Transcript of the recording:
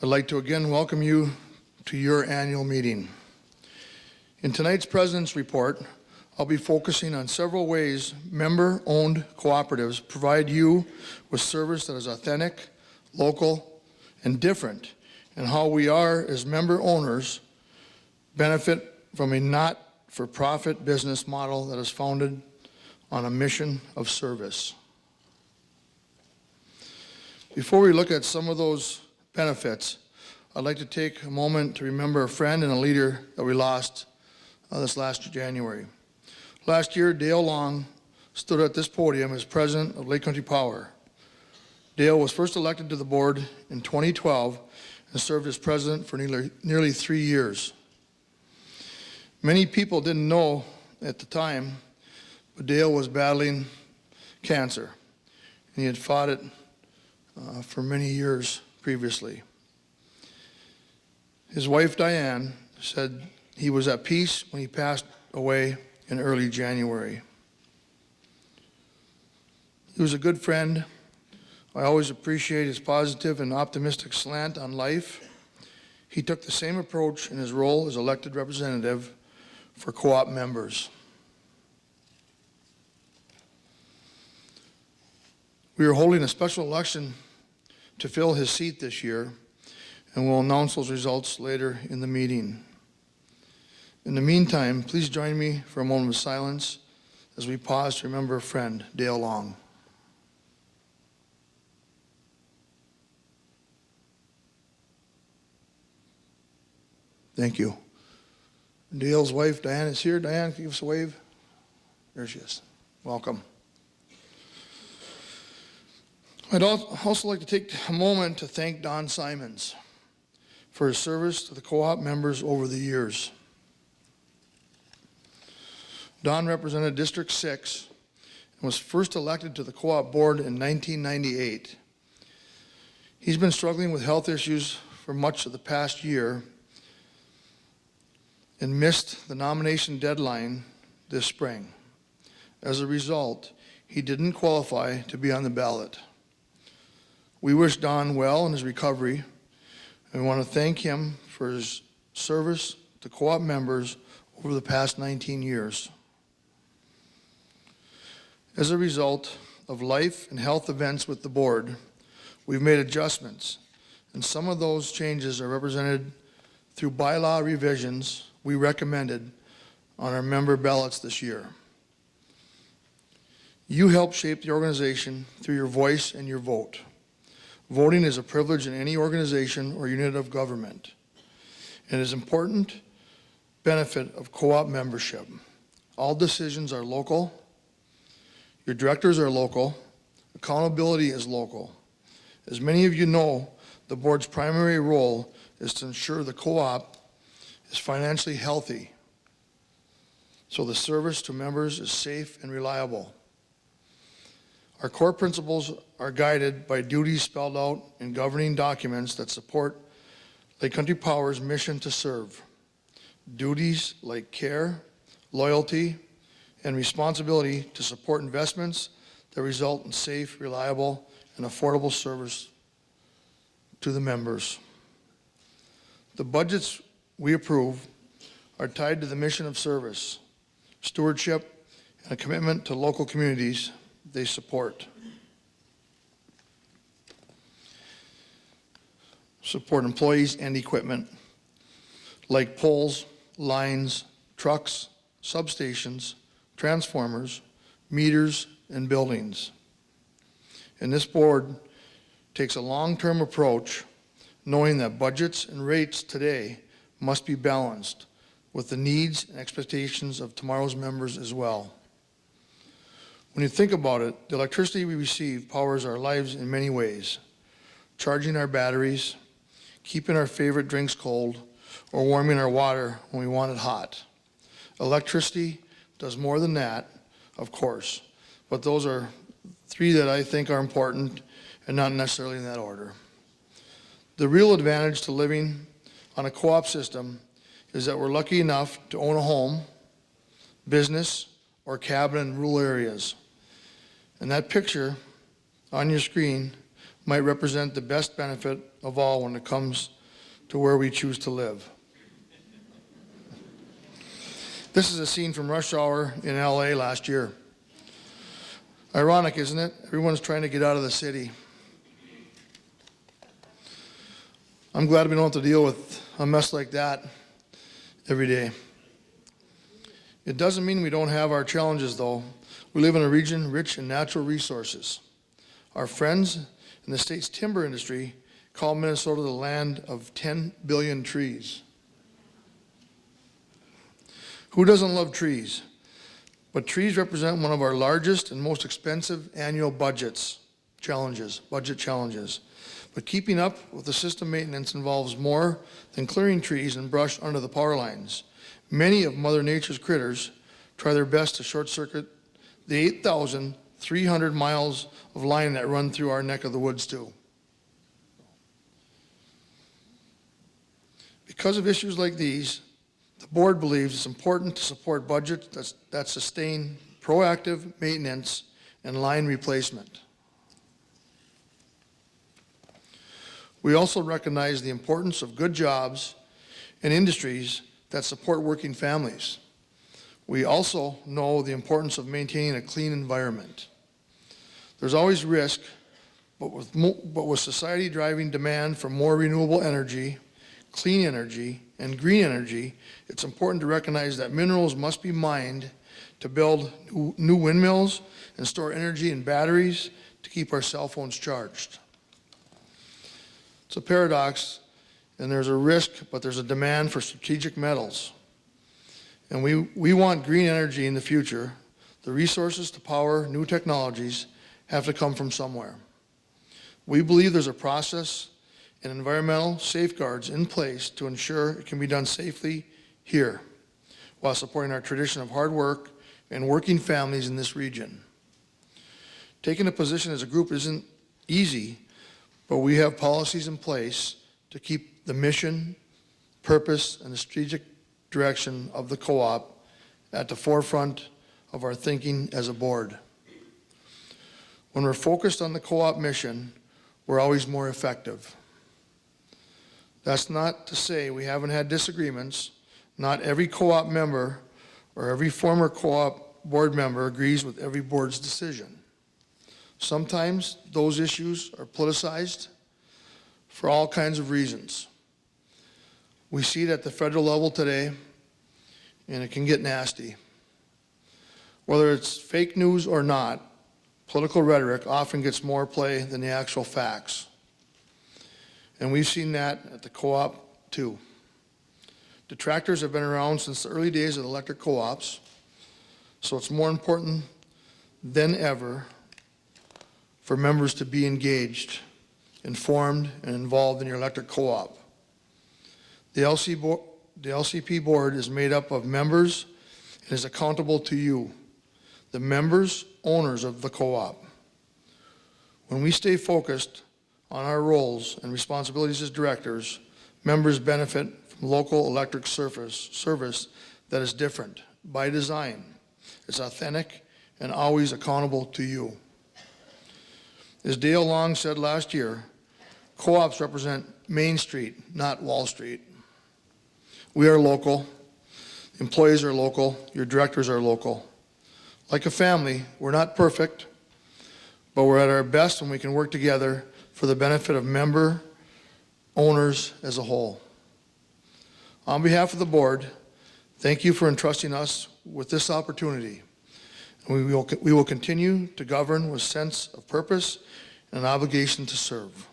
I'd like to again welcome you to your annual meeting. In tonight's President's Report, I'll be focusing on several ways member-owned cooperatives provide you with service that is authentic, local, and different, and how we are, as member owners, benefit from a not-for-profit business model that is founded on a mission of service. Before we look at some of those benefits, I'd like to take a moment to remember a friend and a leader that we lost this last January. Last year, Dale Long stood at this podium as president of Lake Country Power. Dale was first elected to the board in 2012 and served as president for nearly 3 years. Many people didn't know at the time, but Dale was battling cancer, and he had fought it for many years previously. His wife, Diane, said he was at peace when he passed away in early January. He was a good friend. I always appreciate his positive and optimistic slant on life. He took the same approach in his role as elected representative for co-op members. We are holding a special election to fill his seat this year, and we'll announce those results later in the meeting. In the meantime, please join me for a moment of silence as we pause to remember a friend, Dale Long. Thank you. Dale's wife, Diane, is here. Diane, can you give us a wave? There she is. Welcome. I'd also like to take a moment to thank Don Simons for his service to the co-op members over the years. Don represented District 6 and was first elected to the co-op board in 1998. He's been struggling with health issues for much of the past year and missed the nomination deadline this spring. As a result, he didn't qualify to be on the ballot. We wish Don well in his recovery, and we want to thank him for his service to co-op members over the past 19 years. As a result of life and health events with the board, we've made adjustments, and some of those changes are represented through bylaw revisions we recommended on our member ballots this year. You help shape the organization through your voice and your vote. Voting is a privilege in any organization or unit of government. It is an important benefit of co-op membership. All decisions are local. Your directors are local. Accountability is local. As many of you know, the board's primary role is to ensure the co-op is financially healthy, so the service to members is safe and reliable. Our core principles are guided by duties spelled out in governing documents that support Lake Country Power's mission to serve. Duties like care, loyalty, and responsibility to support investments that result in safe, reliable, and affordable service to the members. The budgets we approve are tied to the mission of service, stewardship, and a commitment to local communities they support. Support employees and equipment like poles, lines, trucks, substations, transformers, meters, and buildings. And this board takes a long-term approach, knowing that budgets and rates today must be balanced with the needs and expectations of tomorrow's members as well. When you think about it, the electricity we receive powers our lives in many ways. Charging our batteries, keeping our favorite drinks cold, or warming our water when we want it hot. Electricity does more than that, of course, but those are three that I think are important and not necessarily in that order. The real advantage to living on a co-op system is that we're lucky enough to own a home, business, or cabin in rural areas. And that picture on your screen might represent the best benefit of all when it comes to where we choose to live. This is a scene from Rush Hour in LA last year. Ironic, isn't it? Everyone's trying to get out of the city. I'm glad we don't have to deal with a mess like that every day. It doesn't mean we don't have our challenges, though. We live in a region rich in natural resources. Our friends in the state's timber industry call Minnesota the land of 10 billion trees. Who doesn't love trees? But trees represent one of our largest and most expensive annual budget challenges. But keeping up with the system maintenance involves more than clearing trees and brush under the power lines. Many of Mother Nature's critters try their best to short-circuit the 8,300 miles of line that run through our neck of the woods too. Because of issues like these, the board believes it's important to support budgets that sustain proactive maintenance and line replacement. We also recognize the importance of good jobs and industries that support working families. We also know the importance of maintaining a clean environment. There's always risk, but with society driving demand for more renewable energy, clean energy, and green energy, it's important to recognize that minerals must be mined to build new windmills and store energy in batteries to keep our cell phones charged. It's a paradox, and there's a risk, but there's a demand for strategic metals. And we want green energy in the future. The resources to power new technologies have to come from somewhere. We believe there's a process and environmental safeguards in place to ensure it can be done safely here, while supporting our tradition of hard work and working families in this region. Taking a position as a group isn't easy, but we have policies in place to keep the mission, purpose, and the strategic direction of the co-op at the forefront of our thinking as a board. When we're focused on the co-op mission, we're always more effective. That's not to say we haven't had disagreements. Not every co-op member or every former co-op board member agrees with every board's decision. Sometimes those issues are politicized for all kinds of reasons. We see it at the federal level today, and it can get nasty. Whether it's fake news or not, political rhetoric often gets more play than the actual facts. And we've seen that at the co-op too. Detractors have been around since the early days of electric co-ops, so it's more important than ever for members to be engaged, informed, and involved in your electric co-op. The LCP board is made up of members and is accountable to you, the members, owners of the co-op. When we stay focused on our roles and responsibilities as directors, members benefit from local electric service that is different by design. It's authentic and always accountable to you. As Dale Long said last year, co-ops represent Main Street, not Wall Street. We are local, employees are local, your directors are local. Like a family, we're not perfect, but we're at our best when we can work together for the benefit of member owners as a whole. On behalf of the board, thank you for entrusting us with this opportunity. And we will continue to govern with sense of purpose and an obligation to serve.